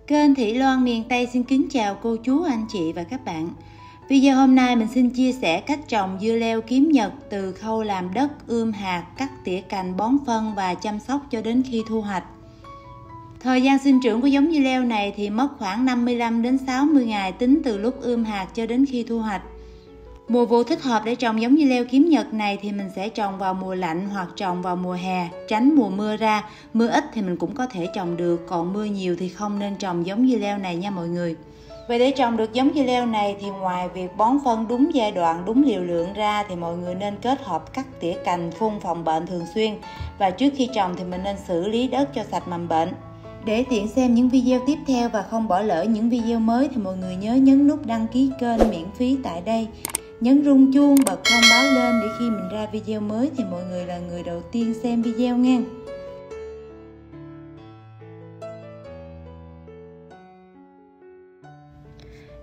Kênh Thị Loan miền Tây xin kính chào cô chú, anh chị và các bạn. Video hôm nay mình xin chia sẻ cách trồng dưa leo kiếm nhật từ khâu làm đất, ươm hạt, cắt tỉa cành, bón phân và chăm sóc cho đến khi thu hoạch. Thời gian sinh trưởng của giống dưa leo này thì mất khoảng 55 đến 60 ngày tính từ lúc ươm hạt cho đến khi thu hoạch. Mùa vụ thích hợp để trồng giống dưa leo kiếm nhật này thì mình sẽ trồng vào mùa lạnh hoặc trồng vào mùa hè, tránh mùa mưa ra. Mưa ít thì mình cũng có thể trồng được, còn mưa nhiều thì không nên trồng giống dưa leo này nha mọi người. Vậy để trồng được giống dưa leo này thì ngoài việc bón phân đúng giai đoạn, đúng liều lượng ra thì mọi người nên kết hợp cắt tỉa cành, phun phòng bệnh thường xuyên. Và trước khi trồng thì mình nên xử lý đất cho sạch mầm bệnh. Để tiện xem những video tiếp theo và không bỏ lỡ những video mới thì mọi người nhớ nhấn nút đăng ký kênh miễn phí tại đây. Nhấn rung chuông bật thông báo lên để khi mình ra video mới thì mọi người là người đầu tiên xem video nha.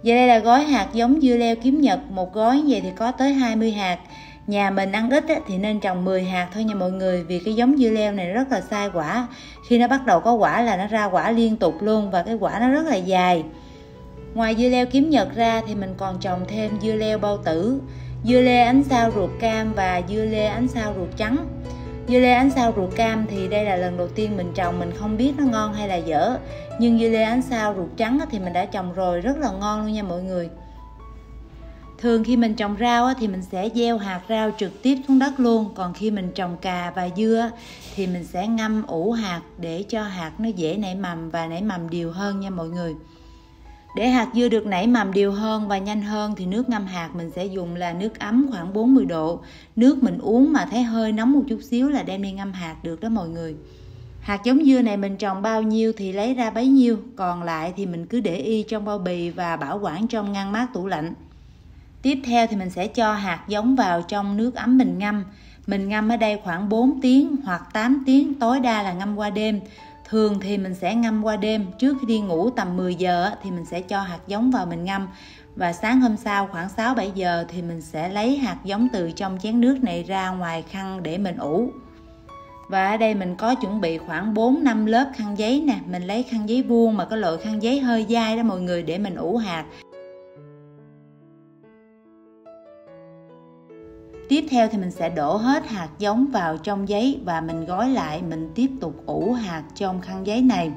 Và đây là gói hạt giống dưa leo kiếm nhật. Một gói như vậy thì có tới 20 hạt. Nhà mình ăn ít thì nên trồng 10 hạt thôi nha mọi người. Vì cái giống dưa leo này rất là sai quả. Khi nó bắt đầu có quả là nó ra quả liên tục luôn. Và cái quả nó rất là dài. Ngoài dưa leo kiếm nhật ra thì mình còn trồng thêm dưa leo bao tử, dưa lê ánh sao ruột cam và dưa lê ánh sao ruột trắng. Dưa lê ánh sao ruột cam thì đây là lần đầu tiên mình trồng, mình không biết nó ngon hay là dở. Nhưng dưa lê ánh sao ruột trắng thì mình đã trồng rồi, rất là ngon luôn nha mọi người. Thường khi mình trồng rau thì mình sẽ gieo hạt rau trực tiếp xuống đất luôn. Còn khi mình trồng cà và dưa thì mình sẽ ngâm ủ hạt để cho hạt nó dễ nảy mầm và nảy mầm đều hơn nha mọi người. Để hạt dưa được nảy mầm đều hơn và nhanh hơn thì nước ngâm hạt mình sẽ dùng là nước ấm khoảng 40 độ. Nước mình uống mà thấy hơi nóng một chút xíu là đem đi ngâm hạt được đó mọi người. Hạt giống dưa này mình trồng bao nhiêu thì lấy ra bấy nhiêu, còn lại thì mình cứ để y trong bao bì và bảo quản trong ngăn mát tủ lạnh. Tiếp theo thì mình sẽ cho hạt giống vào trong nước ấm mình ngâm. Mình ngâm ở đây khoảng 4 tiếng hoặc 8 tiếng, tối đa là ngâm qua đêm. Thường thì mình sẽ ngâm qua đêm, trước khi đi ngủ tầm 10 giờ thì mình sẽ cho hạt giống vào mình ngâm. Và sáng hôm sau khoảng 6-7 giờ thì mình sẽ lấy hạt giống từ trong chén nước này ra ngoài khăn để mình ủ. Và ở đây mình có chuẩn bị khoảng 4-5 lớp khăn giấy nè. Mình lấy khăn giấy vuông mà cái loại khăn giấy hơi dai đó mọi người để mình ủ hạt. Tiếp theo thì mình sẽ đổ hết hạt giống vào trong giấy và mình gói lại, mình tiếp tục ủ hạt trong khăn giấy này.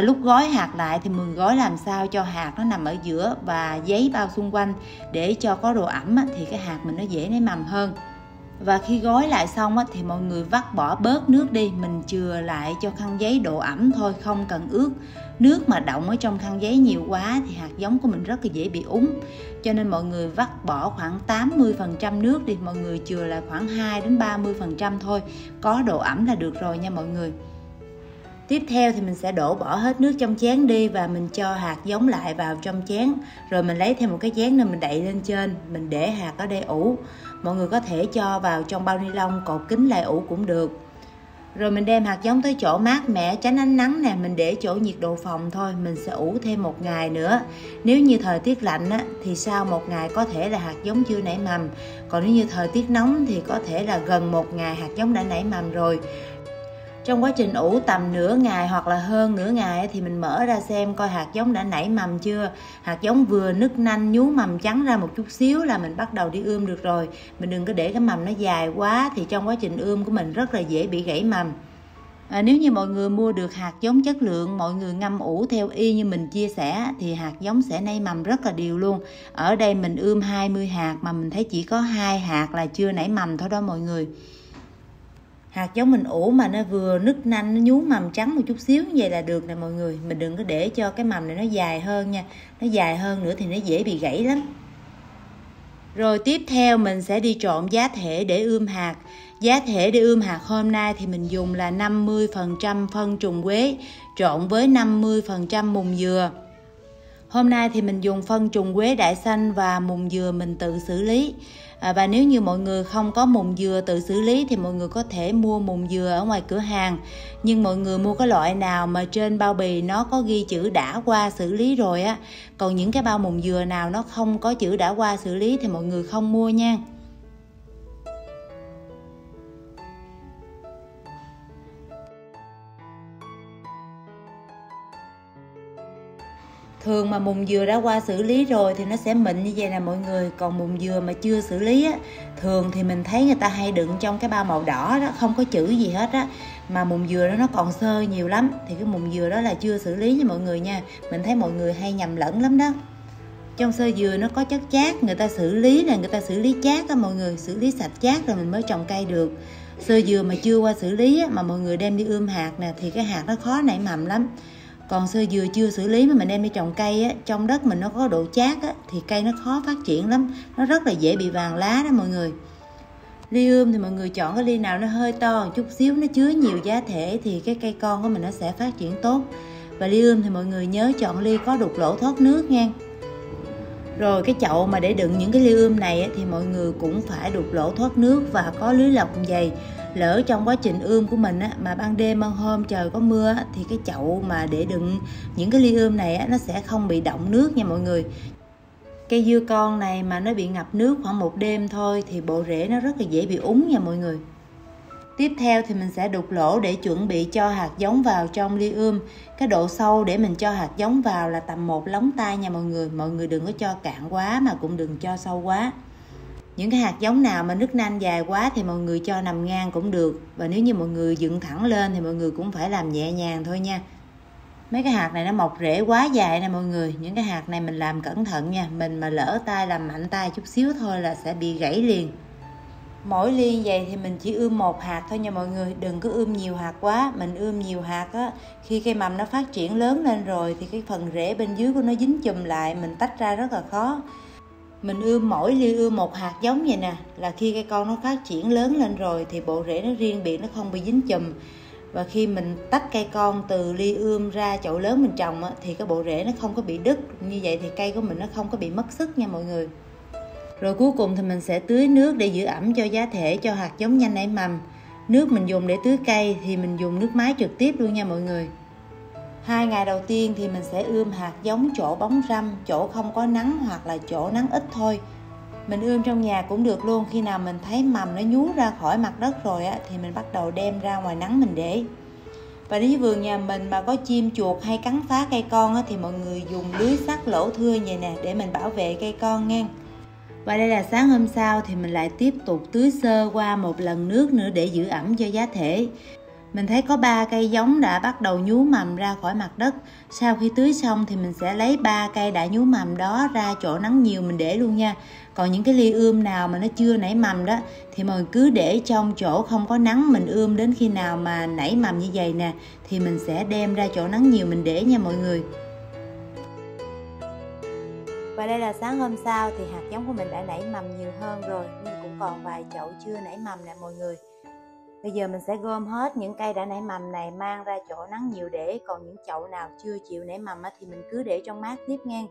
Lúc gói hạt lại thì mình gói làm sao cho hạt nó nằm ở giữa và giấy bao xung quanh để cho có độ ẩm thì cái hạt mình nó dễ nảy mầm hơn. Và khi gói lại xong thì mọi người vắt bỏ bớt nước đi, mình chừa lại cho khăn giấy độ ẩm thôi, không cần ướt. Nước mà đọng ở trong khăn giấy nhiều quá thì hạt giống của mình rất là dễ bị úng. Cho nên mọi người vắt bỏ khoảng 80% nước đi, mọi người chừa lại khoảng 2-30% thôi. Có độ ẩm là được rồi nha mọi người. Tiếp theo thì mình sẽ đổ bỏ hết nước trong chén đi và mình cho hạt giống lại vào trong chén. Rồi mình lấy thêm một cái chén nữa mình đậy lên trên, mình để hạt ở đây ủ. Mọi người có thể cho vào trong bao ni lông cột kín lại ủ cũng được. Rồi mình đem hạt giống tới chỗ mát mẻ, tránh ánh nắng nè, mình để chỗ nhiệt độ phòng thôi, mình sẽ ủ thêm 1 ngày nữa. Nếu như thời tiết lạnh thì sau 1 ngày có thể là hạt giống chưa nảy mầm. Còn nếu như thời tiết nóng thì có thể là gần 1 ngày hạt giống đã nảy mầm rồi. Trong quá trình ủ tầm nửa ngày hoặc là hơn nửa ngày thì mình mở ra xem coi hạt giống đã nảy mầm chưa. Hạt giống vừa nứt nanh nhú mầm trắng ra một chút xíu là mình bắt đầu đi ươm được rồi. Mình đừng có để cái mầm nó dài quá thì trong quá trình ươm của mình rất là dễ bị gãy mầm. Nếu như mọi người mua được hạt giống chất lượng, mọi người ngâm ủ theo y như mình chia sẻ thì hạt giống sẽ nảy mầm rất là đều luôn. Ở đây mình ươm 20 hạt mà mình thấy chỉ có 2 hạt là chưa nảy mầm thôi đó mọi người. Hạt giống mình ủ mà nó vừa nứt nanh, nó nhú mầm trắng một chút xíu như vậy là được nè mọi người. Mình đừng có để cho cái mầm này nó dài hơn nha. Nó dài hơn nữa thì nó dễ bị gãy lắm. Rồi tiếp theo mình sẽ đi trộn giá thể để ươm hạt. Giá thể để ươm hạt hôm nay thì mình dùng là 50% phân trùng quế trộn với 50% mùng dừa. Hôm nay thì mình dùng phân trùng quế đại xanh và mùng dừa mình tự xử lý. Và nếu như mọi người không có mùng dừa tự xử lý thì mọi người có thể mua mùng dừa ở ngoài cửa hàng. Nhưng mọi người mua cái loại nào mà trên bao bì nó có ghi chữ đã qua xử lý rồi Còn những cái bao mùng dừa nào nó không có chữ đã qua xử lý thì mọi người không mua nha. Thường mà mùng dừa đã qua xử lý rồi thì nó sẽ mịn như vậy nè mọi người. Còn mùng dừa mà chưa xử lý á, thường thì mình thấy người ta hay đựng trong cái bao màu đỏ đó, không có chữ gì hết á. Mà mùng dừa đó nó còn xơ nhiều lắm, thì cái mùng dừa đó là chưa xử lý nha mọi người nha. Mình thấy mọi người hay nhầm lẫn lắm đó. Trong xơ dừa nó có chất chát, người ta xử lý là người ta xử lý chát á mọi người, xử lý sạch chát rồi mình mới trồng cây được. Xơ dừa mà chưa qua xử lý á, mà mọi người đem đi ươm hạt nè thì cái hạt nó khó nảy mầm lắm. Còn xơ dừa chưa xử lý mà mình đem đi trồng cây á, trong đất mình nó có độ chát á, thì cây nó khó phát triển lắm, nó rất là dễ bị vàng lá đó mọi người. Ly ươm thì mọi người chọn cái ly nào nó hơi to một chút xíu, nó chứa nhiều giá thể thì cái cây con của mình nó sẽ phát triển tốt. Và ly ươm thì mọi người nhớ chọn ly có đục lỗ thoát nước nha. Rồi cái chậu mà để đựng những cái ly ươm này á, thì mọi người cũng phải đục lỗ thoát nước và có lưới lọc dày. Lỡ trong quá trình ươm của mình á, mà ban đêm ban hôm trời có mưa á, thì cái chậu mà để đựng những cái ly ươm này á, nó sẽ không bị đọng nước nha mọi người. Cây dưa con này mà nó bị ngập nước khoảng một đêm thôi thì bộ rễ nó rất là dễ bị úng nha mọi người. Tiếp theo thì mình sẽ đục lỗ để chuẩn bị cho hạt giống vào trong ly ươm. Cái độ sâu để mình cho hạt giống vào là tầm 1 lóng tay nha mọi người. Mọi người đừng có cho cạn quá mà cũng đừng cho sâu quá. Những cái hạt giống nào mà nứt nanh dài quá thì mọi người cho nằm ngang cũng được. Và nếu như mọi người dựng thẳng lên thì mọi người cũng phải làm nhẹ nhàng thôi nha. Mấy cái hạt này nó mọc rễ quá dài nè mọi người. Những cái hạt này mình làm cẩn thận nha. Mình mà lỡ tay làm mạnh tay chút xíu thôi là sẽ bị gãy liền. Mỗi ly vậy thì mình chỉ ươm 1 hạt thôi nha mọi người. Đừng có ươm nhiều hạt quá. Mình ươm nhiều hạt á, khi cây mầm nó phát triển lớn lên rồi thì cái phần rễ bên dưới của nó dính chùm lại, mình tách ra rất là khó. Mình ươm mỗi ly ươm 1 hạt giống vậy nè, là khi cây con nó phát triển lớn lên rồi thì bộ rễ nó riêng biệt, nó không bị dính chùm. Và khi mình tách cây con từ ly ươm ra chậu lớn mình trồng á, thì cái bộ rễ nó không có bị đứt. Như vậy thì cây của mình nó không có bị mất sức nha mọi người. Rồi cuối cùng thì mình sẽ tưới nước để giữ ẩm cho giá thể, cho hạt giống nhanh nảy mầm. Nước mình dùng để tưới cây thì mình dùng nước máy trực tiếp luôn nha mọi người. 2 ngày đầu tiên thì mình sẽ ươm hạt giống chỗ bóng râm, chỗ không có nắng hoặc là chỗ nắng ít thôi. Mình ươm trong nhà cũng được luôn. Khi nào mình thấy mầm nó nhú ra khỏi mặt đất rồi á, thì mình bắt đầu đem ra ngoài nắng mình để. Và nếu vườn nhà mình mà có chim chuột hay cắn phá cây con á, thì mọi người dùng lưới sắt lỗ thưa vậy nè để mình bảo vệ cây con nha. Và đây là sáng hôm sau thì mình lại tiếp tục tưới sơ qua 1 lần nước nữa để giữ ẩm cho giá thể. Mình thấy có 3 cây giống đã bắt đầu nhú mầm ra khỏi mặt đất. Sau khi tưới xong thì mình sẽ lấy 3 cây đã nhú mầm đó ra chỗ nắng nhiều mình để luôn nha. Còn những cái ly ươm nào mà nó chưa nảy mầm đó thì mình cứ để trong chỗ không có nắng, mình ươm đến khi nào mà nảy mầm như vậy nè thì mình sẽ đem ra chỗ nắng nhiều mình để nha mọi người. Và đây là sáng hôm sau thì hạt giống của mình đã nảy mầm nhiều hơn rồi, nhưng cũng còn vài chậu chưa nảy mầm nè mọi người. Bây giờ mình sẽ gom hết những cây đã nảy mầm này mang ra chỗ nắng nhiều để, còn những chậu nào chưa chịu nảy mầm thì mình cứ để trong mát tiếp nha.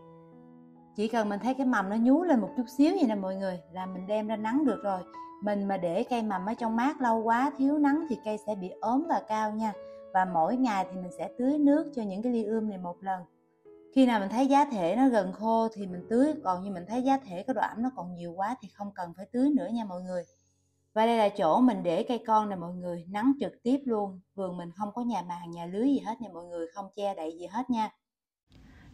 Chỉ cần mình thấy cái mầm nó nhú lên một chút xíu vậy nè mọi người là mình đem ra nắng được rồi. Mình mà để cây mầm ở trong mát lâu quá, thiếu nắng thì cây sẽ bị ốm và cao nha. Và mỗi ngày thì mình sẽ tưới nước cho những cái ly ươm này 1 lần. Khi nào mình thấy giá thể nó gần khô thì mình tưới, còn như mình thấy giá thể cái độ ẩm nó còn nhiều quá thì không cần phải tưới nữa nha mọi người. Và đây là chỗ mình để cây con nè mọi người, nắng trực tiếp luôn. Vườn mình không có nhà màng nhà lưới gì hết nha mọi người, không che đậy gì hết nha.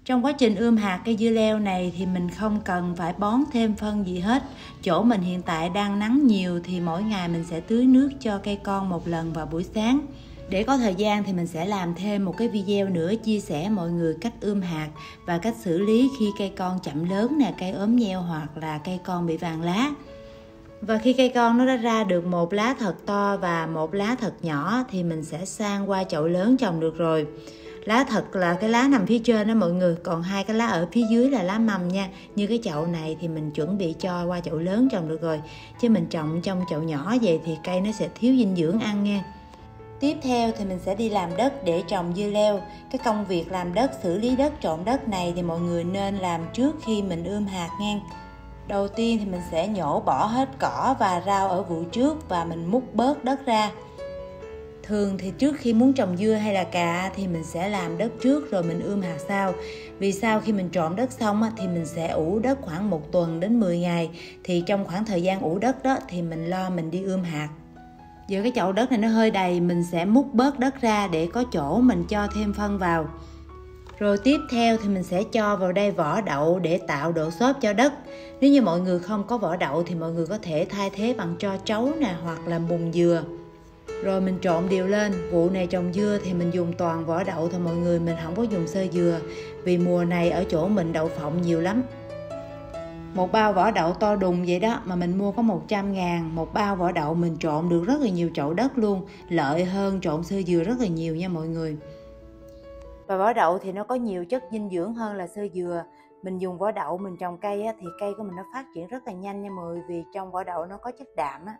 Trong quá trình ươm hạt cây dưa leo này thì mình không cần phải bón thêm phân gì hết. Chỗ mình hiện tại đang nắng nhiều thì mỗi ngày mình sẽ tưới nước cho cây con 1 lần vào buổi sáng. Để có thời gian thì mình sẽ làm thêm một cái video nữa chia sẻ mọi người cách ươm hạt và cách xử lý khi cây con chậm lớn nè, cây ốm nheo hoặc là cây con bị vàng lá. Và khi cây con nó đã ra được 1 lá thật to và 1 lá thật nhỏ thì mình sẽ sang qua chậu lớn trồng được rồi. Lá thật là cái lá nằm phía trên đó mọi người, còn 2 cái lá ở phía dưới là lá mầm nha. Như cái chậu này thì mình chuẩn bị cho qua chậu lớn trồng được rồi, chứ mình trồng trong chậu nhỏ vậy thì cây nó sẽ thiếu dinh dưỡng ăn nha. Tiếp theo thì mình sẽ đi làm đất để trồng dưa leo. Cái công việc làm đất, xử lý đất, trộn đất này thì mọi người nên làm trước khi mình ươm hạt nha. Đầu tiên thì mình sẽ nhổ bỏ hết cỏ và rau ở vụ trước và mình múc bớt đất ra. Thường thì trước khi muốn trồng dưa hay là cà thì mình sẽ làm đất trước rồi mình ươm hạt sau. Vì sao? Khi mình trộn đất xong thì mình sẽ ủ đất khoảng 1 tuần đến 10 ngày. Thì trong khoảng thời gian ủ đất đó thì mình lo mình đi ươm hạt. Giờ cái chậu đất này nó hơi đầy, mình sẽ múc bớt đất ra để có chỗ mình cho thêm phân vào. Rồi tiếp theo thì mình sẽ cho vào đây vỏ đậu để tạo độ xốp cho đất. Nếu như mọi người không có vỏ đậu thì mọi người có thể thay thế bằng tro trấu nè, hoặc là mùng dừa. Rồi mình trộn đều lên. Vụ này trồng dưa thì mình dùng toàn vỏ đậu thôi mọi người, mình không có dùng xơ dừa, vì mùa này ở chỗ mình đậu phộng nhiều lắm. Một bao vỏ đậu to đùng vậy đó mà mình mua có 100.000. Một bao vỏ đậu mình trộn được rất là nhiều chậu đất luôn, lợi hơn trộn xơ dừa rất là nhiều nha mọi người. Và vỏ đậu thì nó có nhiều chất dinh dưỡng hơn là xơ dừa. Mình dùng vỏ đậu mình trồng cây á, thì cây của mình nó phát triển rất là nhanh nha mọi người, vì trong vỏ đậu nó có chất đạm á.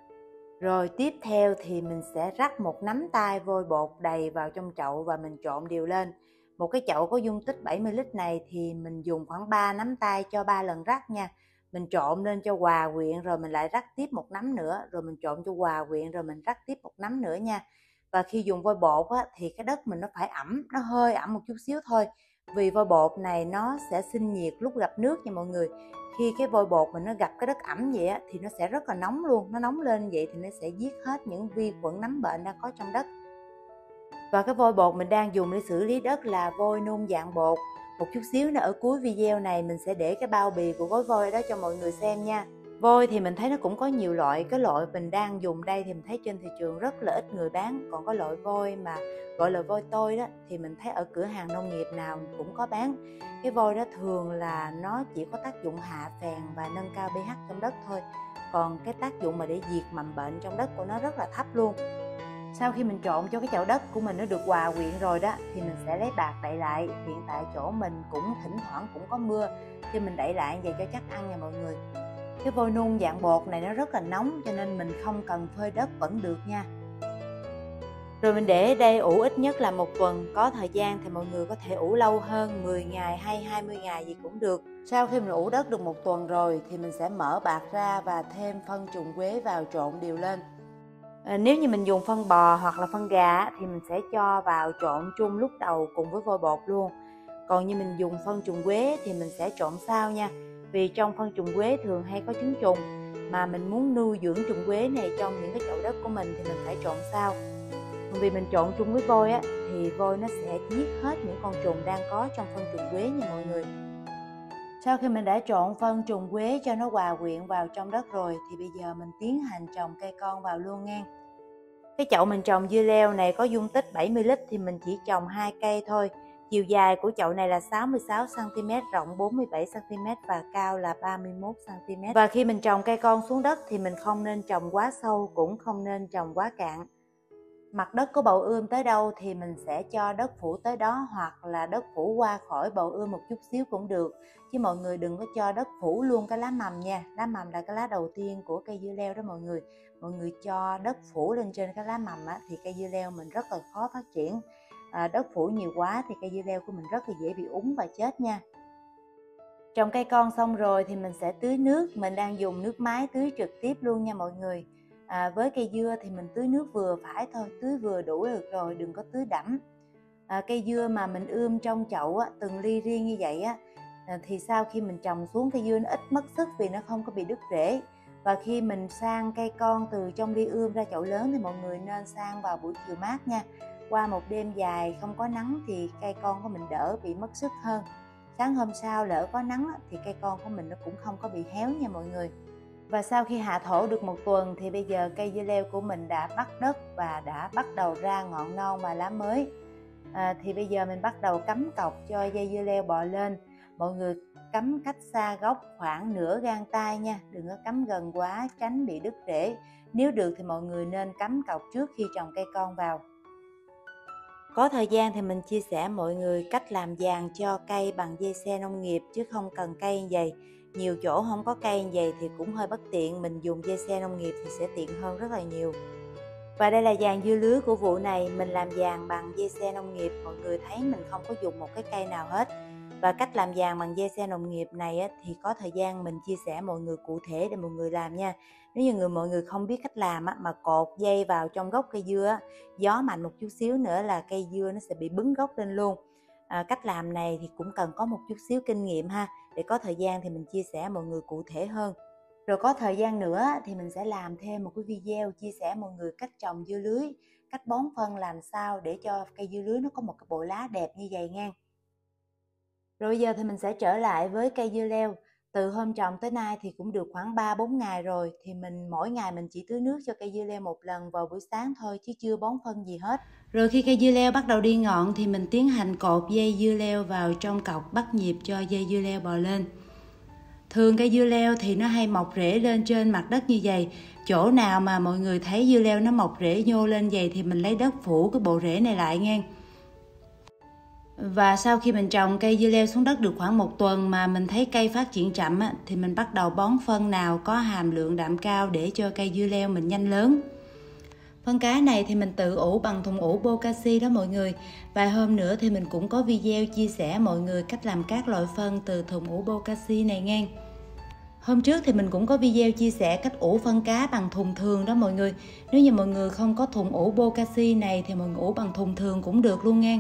Rồi tiếp theo thì mình sẽ rắc một nắm tay vôi bột đầy vào trong chậu và mình trộn đều lên. Một cái chậu có dung tích 70 lít này thì mình dùng khoảng 3 nắm tay cho 3 lần rắc nha. Mình trộn lên cho hòa quyện rồi mình lại rắc tiếp một nắm nữa, rồi mình trộn cho hòa quyện rồi mình rắc tiếp một nắm nữa nha. Và khi dùng vôi bột á, thì cái đất mình nó phải ẩm, nó hơi ẩm một chút xíu thôi. Vì vôi bột này nó sẽ sinh nhiệt lúc gặp nước nha mọi người. Khi cái vôi bột mình nó gặp cái đất ẩm vậy á, thì nó sẽ rất là nóng luôn. Nó nóng lên vậy thì nó sẽ giết hết những vi khuẩn nấm bệnh đang có trong đất. Và cái vôi bột mình đang dùng để xử lý đất là vôi nung dạng bột. Một chút xíu nữa ở cuối video này mình sẽ để cái bao bì của gói vôi đó cho mọi người xem nha. Vôi thì mình thấy nó cũng có nhiều loại. Cái loại mình đang dùng đây thì mình thấy trên thị trường rất là ít người bán. Còn có loại vôi mà gọi là vôi tôi đó thì mình thấy ở cửa hàng nông nghiệp nào cũng có bán. Cái vôi đó thường là nó chỉ có tác dụng hạ phèn và nâng cao pH trong đất thôi. Còn cái tác dụng mà để diệt mầm bệnh trong đất của nó rất là thấp luôn. Sau khi mình trộn cho cái chậu đất của mình nó được hòa quyện rồi đó thì mình sẽ lấy bạt đậy lại. Hiện tại chỗ mình cũng thỉnh thoảng cũng có mưa thì mình đậy lại vậy cho chắc ăn nha mọi người. Cái vôi nung dạng bột này nó rất là nóng cho nên mình không cần phơi đất vẫn được nha. Rồi mình để đây ủ ít nhất là 1 tuần, có thời gian thì mọi người có thể ủ lâu hơn 10 ngày hay 20 ngày gì cũng được. Sau khi mình ủ đất được 1 tuần rồi thì mình sẽ mở bạt ra và thêm phân trùng quế vào trộn đều lên. Nếu như mình dùng phân bò hoặc là phân gà thì mình sẽ cho vào trộn chung lúc đầu cùng với vôi bột luôn. Còn như mình dùng phân trùng quế thì mình sẽ trộn sau nha. Vì trong phân trùng quế thường hay có trứng trùng, mà mình muốn nuôi dưỡng trùng quế này trong những cái chậu đất của mình thì mình phải trộn sau. Vì mình trộn chung với vôi á thì vôi nó sẽ giết hết những con trùng đang có trong phân trùng quế nha mọi người. Sau khi mình đã trộn phân trùng quế cho nó hòa quyện vào trong đất rồi thì bây giờ mình tiến hành trồng cây con vào luôn nha. Cái chậu mình trồng dưa leo này có dung tích 70 lít thì mình chỉ trồng 2 cây thôi. Chiều dài của chậu này là 66 cm, rộng 47 cm và cao là 31 cm. Và khi mình trồng cây con xuống đất thì mình không nên trồng quá sâu, cũng không nên trồng quá cạn. Mặt đất của bầu ươm tới đâu thì mình sẽ cho đất phủ tới đó, hoặc là đất phủ qua khỏi bầu ươm một chút xíu cũng được. Chứ mọi người đừng có cho đất phủ luôn cái lá mầm nha. Lá mầm là cái lá đầu tiên của cây dưa leo đó mọi người. Mọi người cho đất phủ lên trên cái lá mầm á, thì cây dưa leo mình rất là khó phát triển. Đất phủ nhiều quá thì cây dưa leo của mình rất là dễ bị úng và chết nha. Trồng cây con xong rồi thì mình sẽ tưới nước. Mình đang dùng nước máy tưới trực tiếp luôn nha mọi người. Với cây dưa thì mình tưới nước vừa phải thôi, tưới vừa đủ được rồi, đừng có tưới đẫm. Cây dưa mà mình ươm trong chậu á, từng ly riêng như vậy á, thì sau khi mình trồng xuống cây dưa nó ít mất sức vì nó không có bị đứt rễ. Và khi mình sang cây con từ trong ly ươm ra chậu lớn thì mọi người nên sang vào buổi chiều mát nha. Qua một đêm dài không có nắng thì cây con của mình đỡ bị mất sức hơn. Sáng hôm sau lỡ có nắng thì cây con của mình nó cũng không có bị héo nha mọi người. Và sau khi hạ thổ được 1 tuần thì bây giờ cây dưa leo của mình đã bắt đất và đã bắt đầu ra ngọn non và lá mới. Thì bây giờ mình bắt đầu cắm cọc cho dây dưa leo bò lên. Mọi người cắm cách xa gốc khoảng nửa gang tay nha, đừng có cắm gần quá tránh bị đứt rễ. Nếu được thì mọi người nên cắm cọc trước khi trồng cây con vào. Có thời gian thì mình chia sẻ mọi người cách làm giàn cho cây bằng dây xe nông nghiệp chứ không cần cây như vậy. Nhiều chỗ không có cây như vậy thì cũng hơi bất tiện, mình dùng dây xe nông nghiệp thì sẽ tiện hơn rất là nhiều. Và đây là giàn dưa lưới của vụ này, mình làm giàn bằng dây xe nông nghiệp, mọi người thấy mình không có dùng một cái cây nào hết. Và cách làm giàn bằng dây xe nông nghiệp này thì có thời gian mình chia sẻ mọi người cụ thể để mọi người làm nha. Nếu như mọi người không biết cách làm mà cột dây vào trong gốc cây dưa, gió mạnh một chút xíu nữa là cây dưa nó sẽ bị bứng gốc lên luôn. Cách làm này thì cũng cần có một chút xíu kinh nghiệm ha, để có thời gian thì mình chia sẻ mọi người cụ thể hơn. Rồi có thời gian nữa thì mình sẽ làm thêm một cái video chia sẻ mọi người cách trồng dưa lưới, cách bón phân làm sao để cho cây dưa lưới nó có một cái bộ lá đẹp như vậy nha. Rồi bây giờ thì mình sẽ trở lại với cây dưa leo. Từ hôm trồng tới nay thì cũng được khoảng 3-4 ngày rồi, thì mỗi ngày mình chỉ tưới nước cho cây dưa leo một lần vào buổi sáng thôi chứ chưa bón phân gì hết. Rồi khi cây dưa leo bắt đầu đi ngọn thì mình tiến hành cột dây dưa leo vào trong cọc bắt nhịp cho dây dưa leo bò lên. Thường cây dưa leo thì nó hay mọc rễ lên trên mặt đất như vậy. Chỗ nào mà mọi người thấy dưa leo nó mọc rễ nhô lên vậy thì mình lấy đất phủ cái bộ rễ này lại nghe. Và sau khi mình trồng cây dưa leo xuống đất được khoảng 1 tuần mà mình thấy cây phát triển chậm thì mình bắt đầu bón phân nào có hàm lượng đạm cao để cho cây dưa leo mình nhanh lớn. Phân cá này thì mình tự ủ bằng thùng ủ Bokashi đó mọi người. Vài hôm nữa thì mình cũng có video chia sẻ mọi người cách làm các loại phân từ thùng ủ Bokashi này nghe. Hôm trước thì mình cũng có video chia sẻ cách ủ phân cá bằng thùng thường đó mọi người. Nếu như mọi người không có thùng ủ Bokashi này thì mọi người ủ bằng thùng thường cũng được luôn nghe.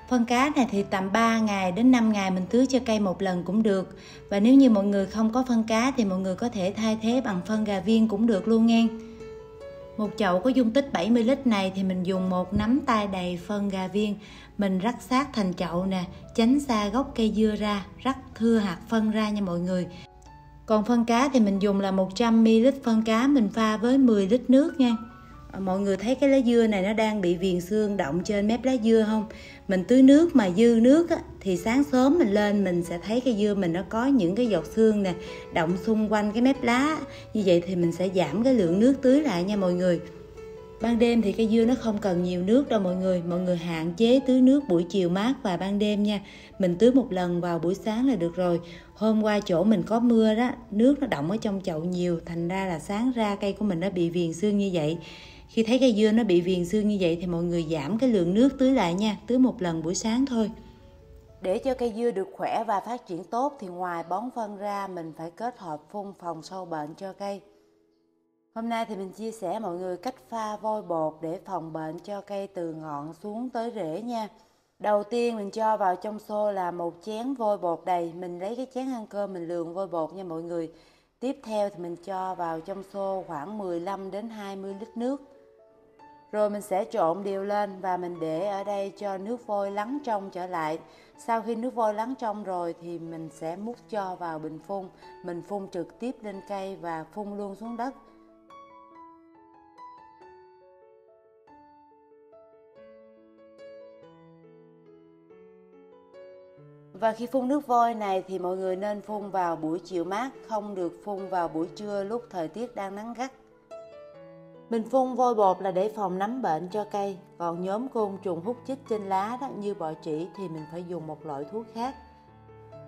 Phân cá này thì tầm 3 ngày đến 5 ngày mình tưới cho cây một lần cũng được. Và nếu như mọi người không có phân cá thì mọi người có thể thay thế bằng phân gà viên cũng được luôn nghe. Một chậu có dung tích 70 lít này thì mình dùng một nắm tay đầy phân gà viên. Mình rắc sát thành chậu nè, tránh xa gốc cây dưa ra, rắc thưa hạt phân ra nha mọi người. Còn phân cá thì mình dùng là 100 ml phân cá mình pha với 10 lít nước nha. Mọi người thấy cái lá dưa này nó đang bị viền xương động trên mép lá dưa không? Mình tưới nước mà dư nước thì sáng sớm mình lên mình sẽ thấy cây dưa mình nó có những cái giọt xương nè động xung quanh cái mép lá. Như vậy thì mình sẽ giảm cái lượng nước tưới lại nha mọi người. Ban đêm thì cây dưa nó không cần nhiều nước đâu mọi người hạn chế tưới nước buổi chiều mát và ban đêm nha. Mình tưới một lần vào buổi sáng là được rồi. Hôm qua chỗ mình có mưa đó, nước nó đọng ở trong chậu nhiều, thành ra là sáng ra cây của mình nó bị viền xương như vậy. Khi thấy cây dưa nó bị viền xương như vậy thì mọi người giảm cái lượng nước tưới lại nha, tưới một lần buổi sáng thôi. Để cho cây dưa được khỏe và phát triển tốt thì ngoài bón phân ra mình phải kết hợp phun phòng sâu bệnh cho cây. Hôm nay thì mình chia sẻ mọi người cách pha vôi bột để phòng bệnh cho cây từ ngọn xuống tới rễ nha. Đầu tiên mình cho vào trong xô là 1 chén vôi bột đầy, mình lấy cái chén ăn cơm mình lường vôi bột nha mọi người. Tiếp theo thì mình cho vào trong xô khoảng 15 đến 20 lít nước. Rồi mình sẽ trộn đều lên và mình để ở đây cho nước vôi lắng trong trở lại. Sau khi nước vôi lắng trong rồi thì mình sẽ múc cho vào bình phun. Mình phun trực tiếp lên cây và phun luôn xuống đất. Và khi phun nước vôi này thì mọi người nên phun vào buổi chiều mát, không được phun vào buổi trưa lúc thời tiết đang nắng gắt. Mình phun vôi bột là để phòng nấm bệnh cho cây, còn nhóm côn trùng hút chích trên lá đó, như bọ trĩ thì mình phải dùng một loại thuốc khác.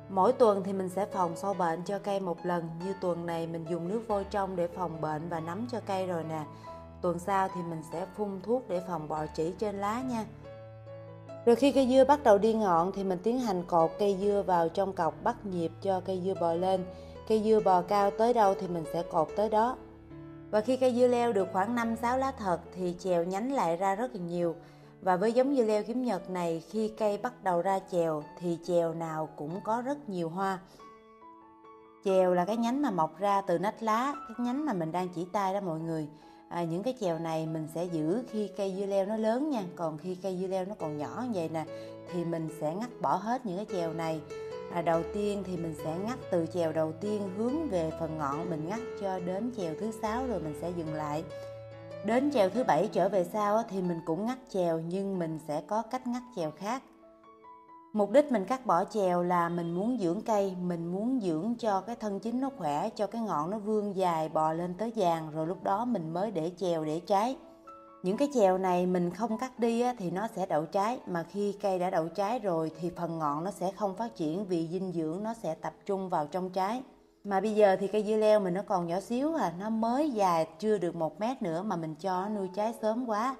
Mỗi tuần thì mình sẽ phòng sâu bệnh cho cây một lần, như tuần này mình dùng nước vôi trong để phòng bệnh và nấm cho cây rồi nè. Tuần sau thì mình sẽ phun thuốc để phòng bọ trĩ trên lá nha. Rồi khi cây dưa bắt đầu đi ngọn thì mình tiến hành cột cây dưa vào trong cọc bắt nhịp cho cây dưa bò lên. Cây dưa bò cao tới đâu thì mình sẽ cột tới đó. Và khi cây dưa leo được khoảng 5-6 lá thật thì chèo nhánh lại ra rất là nhiều. Và với giống dưa leo kiếm nhật này, khi cây bắt đầu ra chèo thì chèo nào cũng có rất nhiều hoa. Chèo là cái nhánh mà mọc ra từ nách lá, cái nhánh mà mình đang chỉ tay đó mọi người. Những cái chèo này mình sẽ giữ khi cây dưa leo nó lớn nha. Còn khi cây dưa leo nó còn nhỏ như vậy nè thì mình sẽ ngắt bỏ hết những cái chèo này. Đầu tiên thì mình sẽ ngắt từ chèo đầu tiên hướng về phần ngọn, mình ngắt cho đến chèo thứ 6 rồi mình sẽ dừng lại. Đến chèo thứ 7 trở về sau thì mình cũng ngắt chèo, nhưng mình sẽ có cách ngắt chèo khác. Mục đích mình cắt bỏ chèo là mình muốn dưỡng cây, mình muốn dưỡng cho cái thân chính nó khỏe, cho cái ngọn nó vươn dài bò lên tới giàn, rồi lúc đó mình mới để chèo để trái. Những cái chèo này mình không cắt đi thì nó sẽ đậu trái, mà khi cây đã đậu trái rồi thì phần ngọn nó sẽ không phát triển vì dinh dưỡng nó sẽ tập trung vào trong trái. Mà bây giờ thì cây dưa leo mình nó còn nhỏ xíu nó mới dài chưa được 1 mét nữa mà mình cho nó nuôi trái sớm quá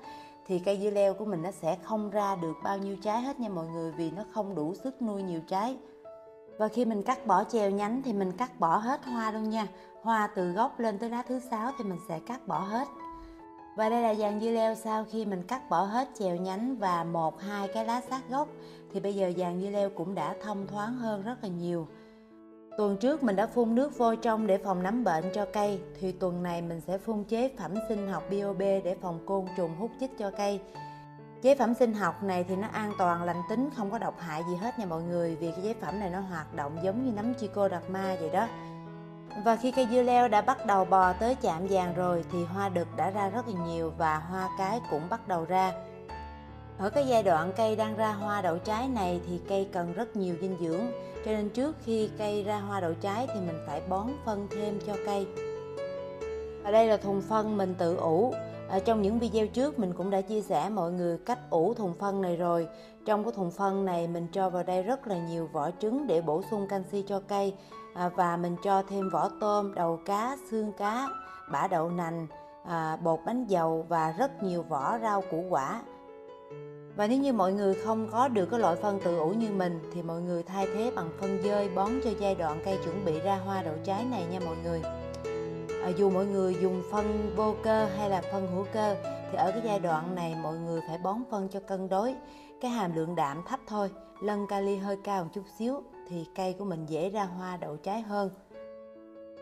thì cây dưa leo của mình nó sẽ không ra được bao nhiêu trái hết nha mọi người, vì nó không đủ sức nuôi nhiều trái. Và khi mình cắt bỏ chèo nhánh thì mình cắt bỏ hết hoa luôn nha. Hoa từ gốc lên tới lá thứ 6 thì mình sẽ cắt bỏ hết. Và đây là dàn dưa leo sau khi mình cắt bỏ hết chèo nhánh và 1-2 cái lá sát gốc thì bây giờ dàn dưa leo cũng đã thông thoáng hơn rất là nhiều. Tuần trước mình đã phun nước vôi trong để phòng nấm bệnh cho cây, thì tuần này mình sẽ phun chế phẩm sinh học BOB để phòng côn trùng hút chích cho cây. Chế phẩm sinh học này thì nó an toàn, lành tính, không có độc hại gì hết nha mọi người, vì cái chế phẩm này nó hoạt động giống như nấm Trichoderma vậy đó. Và khi cây dưa leo đã bắt đầu bò tới chạm vàng rồi thì hoa đực đã ra rất là nhiều và hoa cái cũng bắt đầu ra. Ở cái giai đoạn cây đang ra hoa đậu trái này thì cây cần rất nhiều dinh dưỡng, cho nên trước khi cây ra hoa đậu trái thì mình phải bón phân thêm cho cây. Ở đây là thùng phân mình tự ủ. Trong những video trước mình cũng đã chia sẻ mọi người cách ủ thùng phân này rồi. Trong cái thùng phân này mình cho vào đây rất là nhiều vỏ trứng để bổ sung canxi cho cây, và mình cho thêm vỏ tôm, đầu cá, xương cá, bã đậu nành, bột bánh dầu và rất nhiều vỏ rau củ quả. Và nếu như mọi người không có được cái loại phân tự ủ như mình thì mọi người thay thế bằng phân dơi bón cho giai đoạn cây chuẩn bị ra hoa đậu trái này nha mọi người. Dù mọi người dùng phân vô cơ hay là phân hữu cơ thì ở cái giai đoạn này mọi người phải bón phân cho cân đối, cái hàm lượng đạm thấp thôi, lân kali hơi cao một chút xíu thì cây của mình dễ ra hoa đậu trái hơn.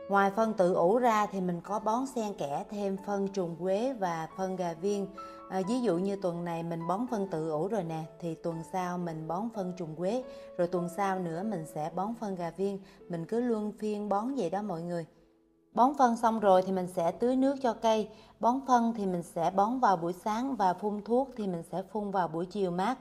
Ngoài phân tự ủ ra thì mình có bón xen kẽ thêm phân trùng quế và phân gà viên. Ví dụ như tuần này mình bón phân tự ủ rồi nè, thì tuần sau mình bón phân trùng quế, rồi tuần sau nữa mình sẽ bón phân gà viên. Mình cứ luân phiên bón vậy đó mọi người. Bón phân xong rồi thì mình sẽ tưới nước cho cây. Bón phân thì mình sẽ bón vào buổi sáng và phun thuốc thì mình sẽ phun vào buổi chiều mát.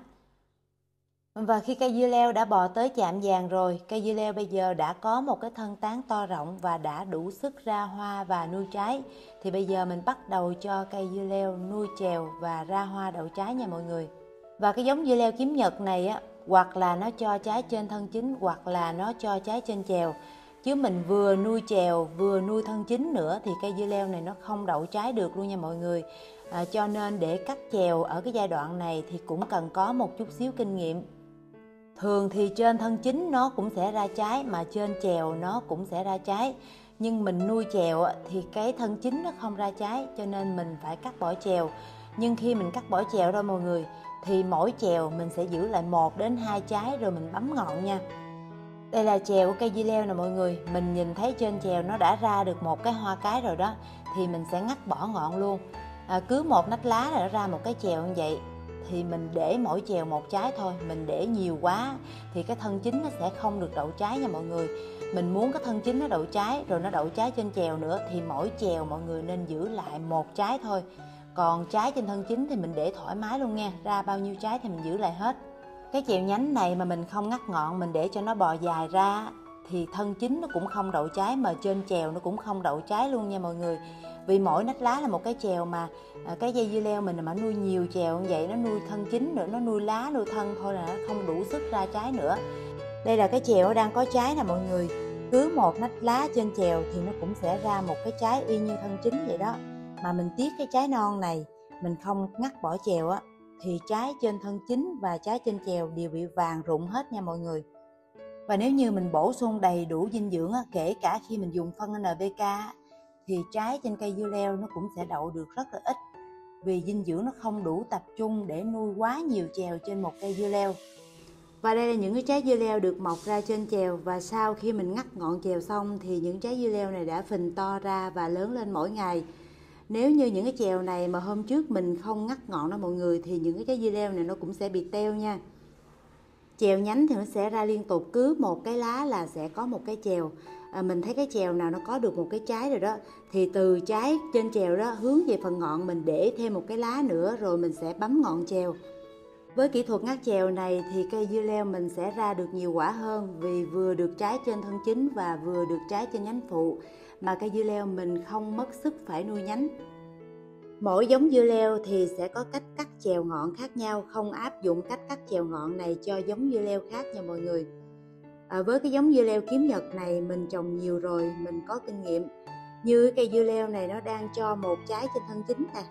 Và khi cây dưa leo đã bò tới chạm vàng rồi, cây dưa leo bây giờ đã có một cái thân tán to rộng và đã đủ sức ra hoa và nuôi trái. Thì bây giờ mình bắt đầu cho cây dưa leo nuôi chèo và ra hoa đậu trái nha mọi người. Và cái giống dưa leo kiếm nhật này á, hoặc là nó cho trái trên thân chính hoặc là nó cho trái trên chèo. Chứ mình vừa nuôi chèo vừa nuôi thân chính nữa thì cây dưa leo này nó không đậu trái được luôn nha mọi người. Cho nên để cắt chèo ở cái giai đoạn này thì cũng cần có một chút xíu kinh nghiệm. Thường thì trên thân chính nó cũng sẽ ra trái, mà trên chèo nó cũng sẽ ra trái. Nhưng mình nuôi chèo thì cái thân chính nó không ra trái, cho nên mình phải cắt bỏ chèo. Nhưng khi mình cắt bỏ chèo rồi mọi người, thì mỗi chèo mình sẽ giữ lại 1 đến 2 trái rồi mình bấm ngọn nha. Đây là chèo của cây dưa leo nè mọi người. Mình nhìn thấy trên chèo nó đã ra được một cái hoa cái rồi đó, thì mình sẽ ngắt bỏ ngọn luôn. Cứ một nách lá là nó ra một cái chèo như vậy. Thì mình để mỗi chèo 1 trái thôi. Mình để nhiều quá thì cái thân chính nó sẽ không được đậu trái nha mọi người. Mình muốn cái thân chính nó đậu trái rồi nó đậu trái trên chèo nữa thì mỗi chèo mọi người nên giữ lại 1 trái thôi. Còn trái trên thân chính thì mình để thoải mái luôn nha. Ra bao nhiêu trái thì mình giữ lại hết. Cái chèo nhánh này mà mình không ngắt ngọn, mình để cho nó bò dài ra thì thân chính nó cũng không đậu trái, mà trên chèo nó cũng không đậu trái luôn nha mọi người. Vì mỗi nách lá là một cái chèo mà cái dây dưa leo mình mà nuôi nhiều chèo như vậy, nó nuôi thân chính nữa, nó nuôi lá nuôi thân thôi là nó không đủ sức ra trái nữa. Đây là cái chèo đang có trái nè mọi người. Cứ một nách lá trên chèo thì nó cũng sẽ ra một cái trái y như thân chính vậy đó. Mà mình tiếc cái trái non này, mình không ngắt bỏ chèo á thì trái trên thân chính và trái trên chèo đều bị vàng rụng hết nha mọi người. Và nếu như mình bổ sung đầy đủ dinh dưỡng, kể cả khi mình dùng phân NPK, thì trái trên cây dưa leo nó cũng sẽ đậu được rất là ít. Vì dinh dưỡng nó không đủ tập trung để nuôi quá nhiều chèo trên một cây dưa leo. Và đây là những cái trái dưa leo được mọc ra trên chèo. Và sau khi mình ngắt ngọn chèo xong thì những trái dưa leo này đã phình to ra và lớn lên mỗi ngày. Nếu như những cái chèo này mà hôm trước mình không ngắt ngọn đó mọi người, thì những cái trái dưa leo này nó cũng sẽ bị teo nha. Chèo nhánh thì nó sẽ ra liên tục, cứ một cái lá là sẽ có một cái chèo. Mình thấy cái chèo nào nó có được một cái trái rồi đó, thì từ trái trên chèo đó hướng về phần ngọn mình để thêm một cái lá nữa rồi mình sẽ bấm ngọn chèo. Với kỹ thuật ngắt chèo này thì cây dưa leo mình sẽ ra được nhiều quả hơn, vì vừa được trái trên thân chính và vừa được trái trên nhánh phụ, mà cây dưa leo mình không mất sức phải nuôi nhánh. Mỗi giống dưa leo thì sẽ có cách cắt chèo ngọn khác nhau, không áp dụng cách cắt chèo ngọn này cho giống dưa leo khác nha mọi người. Với cái giống dưa leo kiếm nhật này mình trồng nhiều rồi, mình có kinh nghiệm. Như cây dưa leo này nó đang cho một trái trên thân chính nè,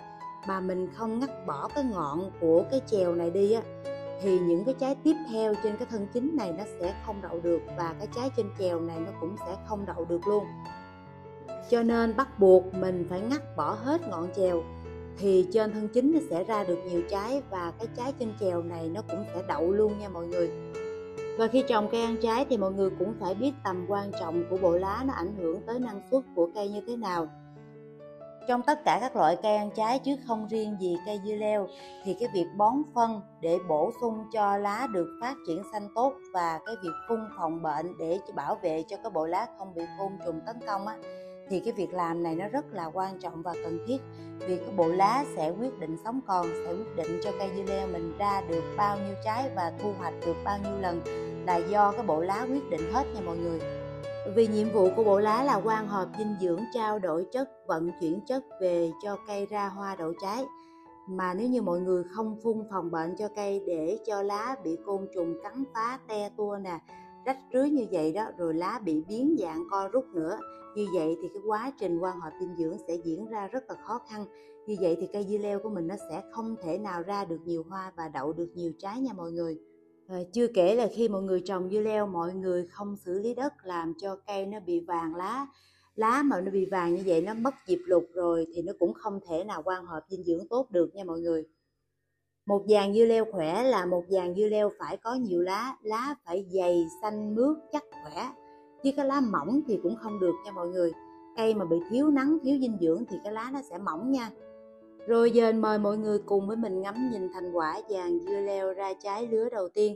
mà mình không ngắt bỏ cái ngọn của cái chèo này đi á, thì những cái trái tiếp theo trên cái thân chính này nó sẽ không đậu được, và cái trái trên chèo này nó cũng sẽ không đậu được luôn. Cho nên bắt buộc mình phải ngắt bỏ hết ngọn chèo thì trên thân chính nó sẽ ra được nhiều trái, và cái trái trên chèo này nó cũng sẽ đậu luôn nha mọi người. Và khi trồng cây ăn trái thì mọi người cũng phải biết tầm quan trọng của bộ lá, nó ảnh hưởng tới năng suất của cây như thế nào. trong tất cả các loại cây ăn trái chứ không riêng gì cây dưa leo, thì cái việc bón phân để bổ sung cho lá được phát triển xanh tốt và cái việc phun phòng bệnh để bảo vệ cho cái bộ lá không bị côn trùng tấn công á, thì cái việc làm này nó rất là quan trọng và cần thiết, vì cái bộ lá sẽ quyết định sống còn, sẽ quyết định cho cây dưa leo mình ra được bao nhiêu trái và thu hoạch được bao nhiêu lần là do cái bộ lá quyết định hết nha mọi người. Vì nhiệm vụ của bộ lá là quang hợp dinh dưỡng, trao đổi chất, vận chuyển chất về cho cây ra hoa đậu trái. Mà nếu như mọi người không phun phòng bệnh cho cây để cho lá bị côn trùng cắn phá, te tua nè, rách rưới như vậy đó, rồi lá bị biến dạng co rút nữa, như vậy thì cái quá trình quang hợp dinh dưỡng sẽ diễn ra rất là khó khăn. Như vậy thì cây dưa leo của mình nó sẽ không thể nào ra được nhiều hoa và đậu được nhiều trái nha mọi người. Chưa kể là khi mọi người trồng dưa leo, mọi người không xử lý đất làm cho cây nó bị vàng lá. Lá mà nó bị vàng như vậy nó mất diệp lục rồi thì nó cũng không thể nào quang hợp dinh dưỡng tốt được nha mọi người. Một dàn dưa leo khỏe là một dàn dưa leo phải có nhiều lá, lá phải dày, xanh mướt, chắc khỏe. Chứ cái lá mỏng thì cũng không được nha mọi người. Cây mà bị thiếu nắng, thiếu dinh dưỡng thì cái lá nó sẽ mỏng nha. Rồi giờ mời mọi người cùng với mình ngắm nhìn thành quả dàn dưa leo ra trái lứa đầu tiên.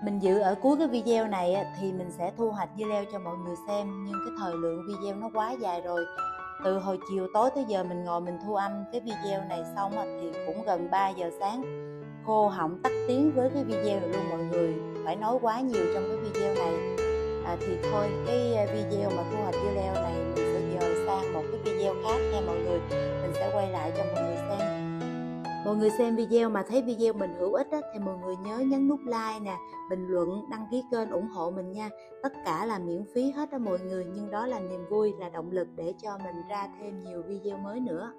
Mình dự ở cuối cái video này thì mình sẽ thu hoạch dưa leo cho mọi người xem, nhưng cái thời lượng video nó quá dài rồi. Từ hồi chiều tối tới giờ mình ngồi mình thu âm cái video này xong thì cũng gần 3 giờ sáng. Khô họng tắt tiếng với cái video này luôn mọi người, phải nói quá nhiều trong cái video này. Thì thôi, cái video mà thu hoạch dưa leo này mình sẽ dời sang một cái video khác nha mọi người. Mình sẽ quay lại cho mọi người xem. Mọi người xem video mà thấy video mình hữu ích thì mọi người nhớ nhấn nút like nè, bình luận, đăng ký kênh ủng hộ mình nha. Tất cả là miễn phí hết đó mọi người, nhưng đó là niềm vui, là động lực để cho mình ra thêm nhiều video mới nữa.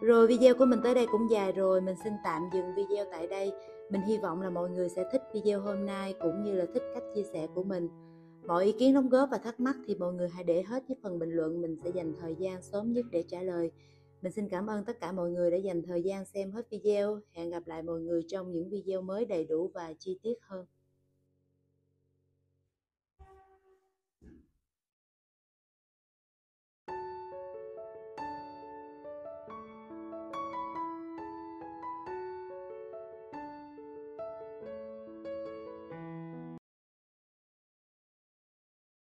Rồi video của mình tới đây cũng dài rồi, mình xin tạm dừng video tại đây. Mình hy vọng là mọi người sẽ thích video hôm nay cũng như là thích cách chia sẻ của mình. Mọi ý kiến đóng góp và thắc mắc thì mọi người hãy để hết dưới phần bình luận, mình sẽ dành thời gian sớm nhất để trả lời. Mình xin cảm ơn tất cả mọi người đã dành thời gian xem hết video. Hẹn gặp lại mọi người trong những video mới đầy đủ và chi tiết hơn.